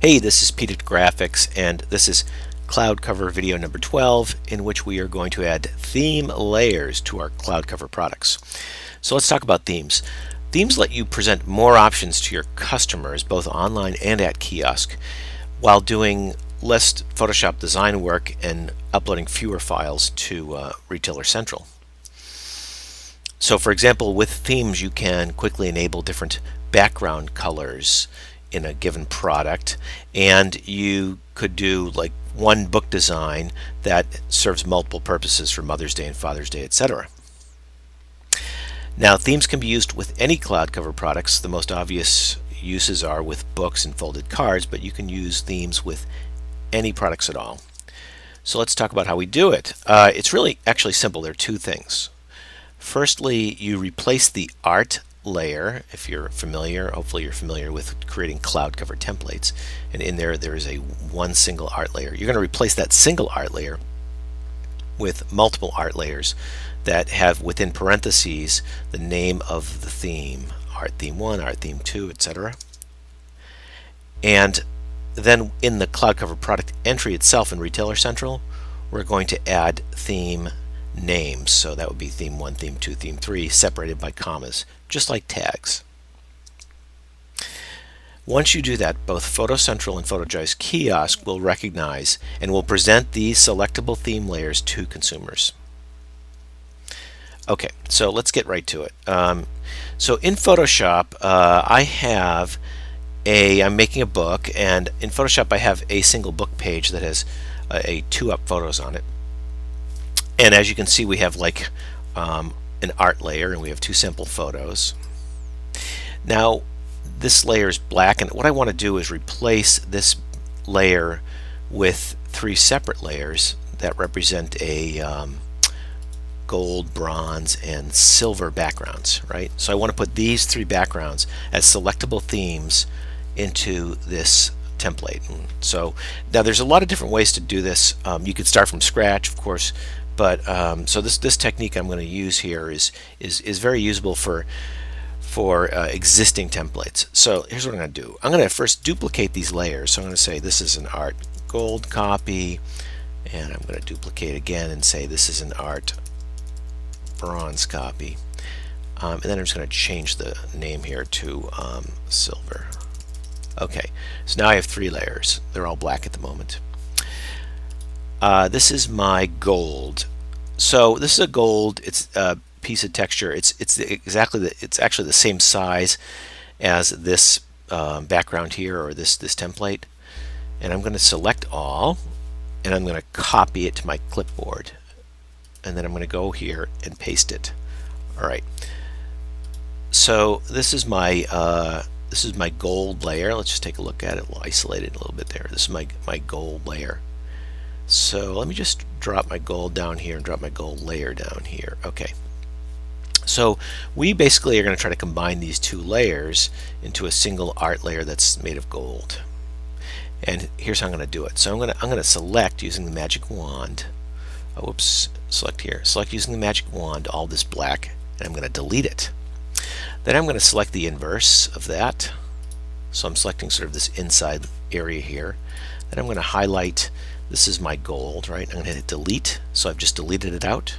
Hey, this is Pete at Graphics, and this is CloudCover video number 12, in which we are going to add theme layers to our CloudCover products. So let's talk about themes. Themes let you present more options to your customers, both online and at kiosk, while doing less Photoshop design work and uploading fewer files to Retailer Central. So for example, with themes you can quickly enable different background colors in a given product, and you could do like one book design that serves multiple purposes for Mother's Day and Father's Day, etc. Now, themes can be used with any CloudCover products. The most obvious uses are with books and folded cards, but you can use themes with any products at all. So let's talk about how we do it. It's really actually simple. There are two things. Firstly, you replace the art layer. If you're familiar, hopefully you're familiar with creating CloudCover templates, and in there is a one single art layer. You're going to replace that single art layer with multiple art layers that have within parentheses the name of the theme, art theme 1, art theme 2, etc. And then in the CloudCover product entry itself in Retailer Central, we're going to add theme names. So that would be theme 1, theme 2, theme 3, separated by commas, just like tags. Once you do that, both Photo Central and Photogize Kiosk will recognize and will present these selectable theme layers to consumers. Okay, so let's get right to it. So in Photoshop, I'm making a book, and in Photoshop I have a single book page that has a 2-up photos on it. And as you can see, we have like an art layer, and we have 2 sample photos. Now this layer is black, and what I want to do is replace this layer with 3 separate layers that represent a gold, bronze, and silver backgrounds, right? So I want to put these 3 backgrounds as selectable themes into this template. And so now there's a lot of different ways to do this. You could start from scratch, of course, but so this technique I'm going to use here is very usable for existing templates. So here's what I'm going to do. I'm going to first duplicate these layers. So I'm going to say this is an art gold copy, and I'm going to duplicate again and say this is an art bronze copy, and then I'm just going to change the name here to silver. Okay, so now I have 3 layers. They're all black at the moment. This is my gold. So this is a gold. It's a piece of texture. It's actually the same size as this background here, or this template. And I'm going to select all, and I'm going to copy it to my clipboard. And then I'm going to go here and paste it. All right. So this is my gold layer. Let's just take a look at it. We'll isolate it a little bit there. This is my gold layer. So let me just drop my gold down here and drop my gold layer down here. Okay. So we basically are going to try to combine these 2 layers into a single art layer that's made of gold. And here's how I'm going to do it. So I'm going to select using the magic wand. Select using the magic wand all this black, and I'm going to delete it. Then I'm going to select the inverse of that. So I'm selecting sort of this inside area here. Then I'm going to highlight. This is my gold, right? I'm going to hit delete. So I've just deleted it out.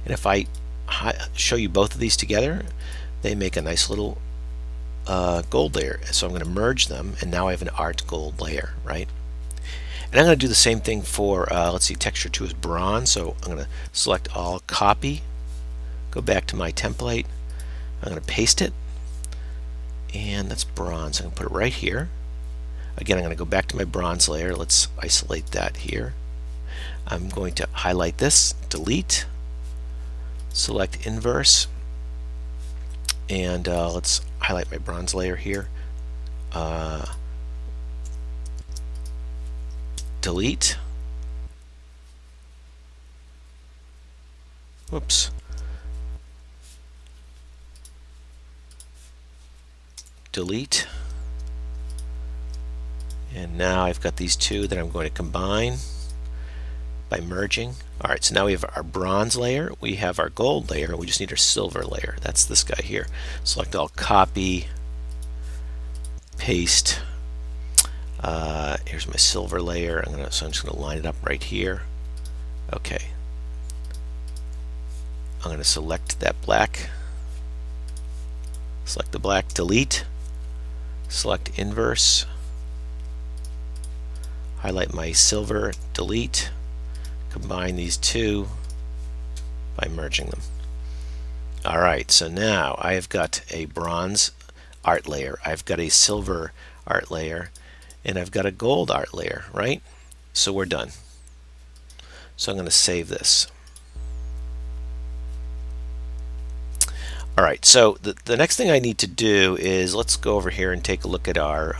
And if I show you both of these together, they make a nice little gold layer. So I'm going to merge them, and now I have an art gold layer, right? And I'm going to do the same thing for, let's see, texture 2 is bronze. So I'm going to select all, copy, go back to my template. I'm going to paste it, and that's bronze. I'm going to put it right here. Again, I'm going to go back to my bronze layer. Let's isolate that here. I'm going to highlight this, delete, select inverse, and let's highlight my bronze layer here. Delete. Whoops. Delete. And now I've got these 2 that I'm going to combine by merging. Alright, so now we have our bronze layer, we have our gold layer, we just need our silver layer. That's this guy here. Select all, copy, paste, Here's my silver layer. So I'm just going to line it up right here. Okay. I'm going to select that black. Select the black, delete. Select inverse. Highlight my silver, delete. Combine these two by merging them. Alright, so now I've got a bronze art layer, I've got a silver art layer, and I've got a gold art layer, right? So we're done. So I'm going to save this. Alright, so the next thing I need to do is let's go over here and take a look at our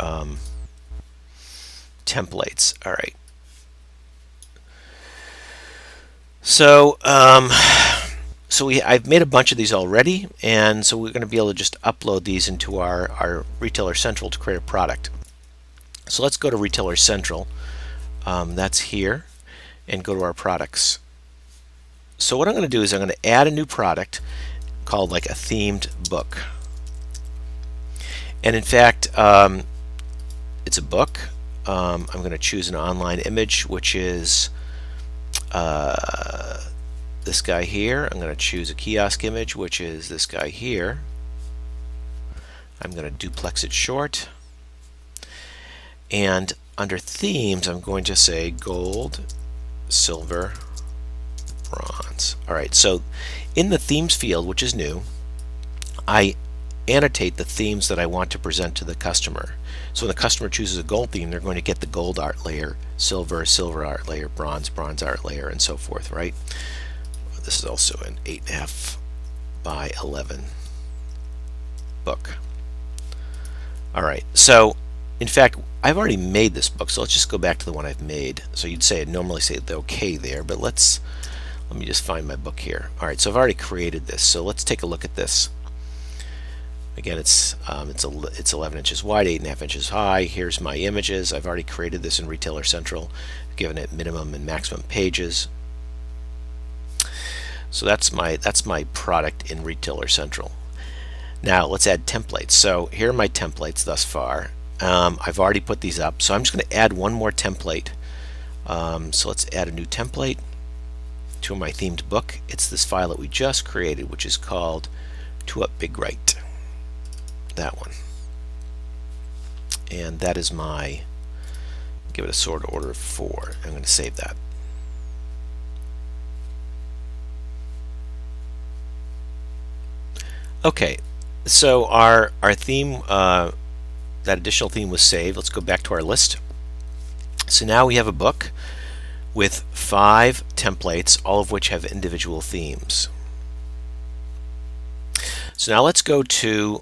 templates. Alright. So I've made a bunch of these already, and so we're going to be able to just upload these into our Retailer Central to create a product. So let's go to Retailer Central. That's here, and go to our products. So what I'm going to do is I'm going to add a new product called like a themed book. And in fact, it's a book. I'm going to choose an online image, which is this guy here. I'm going to choose a kiosk image, which is this guy here. I'm going to duplex it short. And under themes, I'm going to say gold, silver, bronze. Alright, so in the themes field, which is new, I annotate the themes that I want to present to the customer. So when the customer chooses a gold theme, they're going to get the gold art layer, silver art layer, bronze art layer, and so forth, right? This is also an 8.5 by 11 book. Alright, so in fact, I've already made this book, so let's just go back to the one I've made. So you'd say, I'd normally say the OK there, but let me just find my book here. Alright, so I've already created this, so let's take a look at this. Again, it's 11 inches wide, 8.5 inches high. Here's my images. I've already created this in Retailer Central, given it minimum and maximum pages. So that's my product in Retailer Central. Now let's add templates. So here are my templates thus far. I've already put these up, so I'm just going to add one more template. So let's add a new template to my themed book. It's this file that we just created, which is called 2 Up Big Right. That one. And that is my, give it a sort order of 4. I'm going to save that. Okay, so our theme, that additional theme was saved. Let's go back to our list. So now we have a book with 5 templates, all of which have individual themes. So now let's go to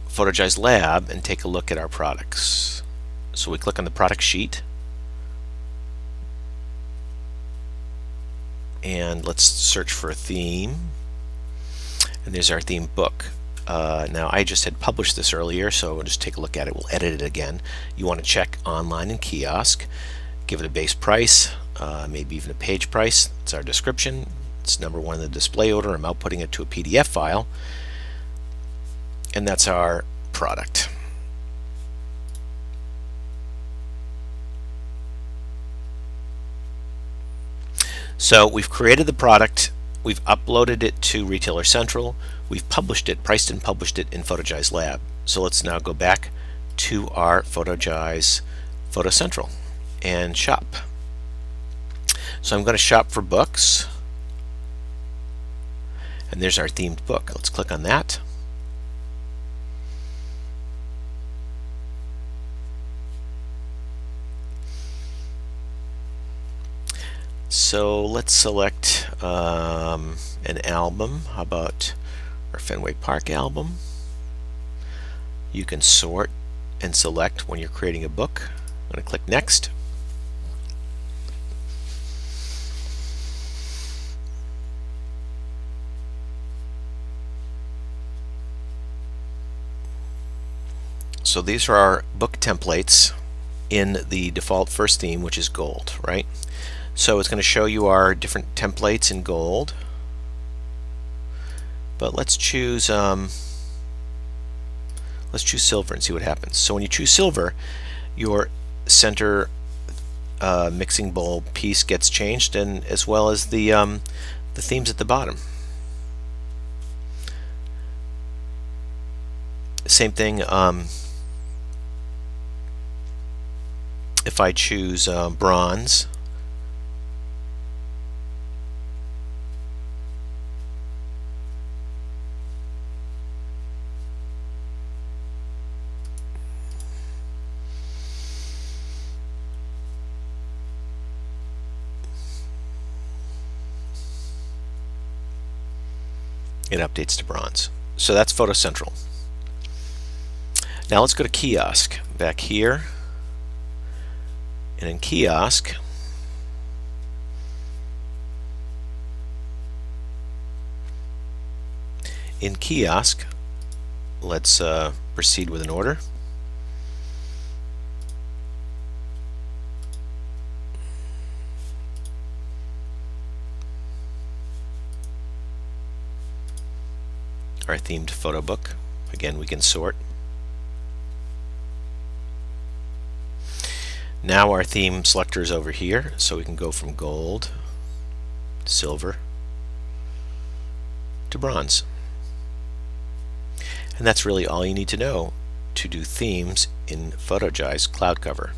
Photogize Lab and take a look at our products. So we click on the product sheet, and let's search for a theme, and there's our theme book. Now I just had published this earlier, so we'll just take a look at it. We'll edit it again. You want to check online and kiosk, give it a base price, maybe even a page price. It's our description. It's number 1 in the display order. I'm outputting it to a PDF file, and that's our product. So we've created the product, we've uploaded it to Retailer Central, we've published it, priced and published it in Photogize Lab. So let's now go back to our Photogize Photo Central and shop. So I'm going to shop for books, and there's our themed book. Let's click on that. So let's select an album. How about our Fenway Park album? You can sort and select when you're creating a book. I'm going to click Next. So these are our book templates in the default first theme, which is gold, right? So it's going to show you our different templates in gold. But let's choose silver and see what happens. So when you choose silver, your center mixing bowl piece gets changed, and as well as the themes at the bottom. Same thing, if I choose bronze, it updates to bronze. So that's Photo Central. Now let's go to Kiosk. Back here, and in Kiosk, let's proceed with an order. Our themed photo book. Again, we can sort. Now our theme selector is over here, so we can go from gold, silver, to bronze. And that's really all you need to know to do themes in Photogize CloudCover.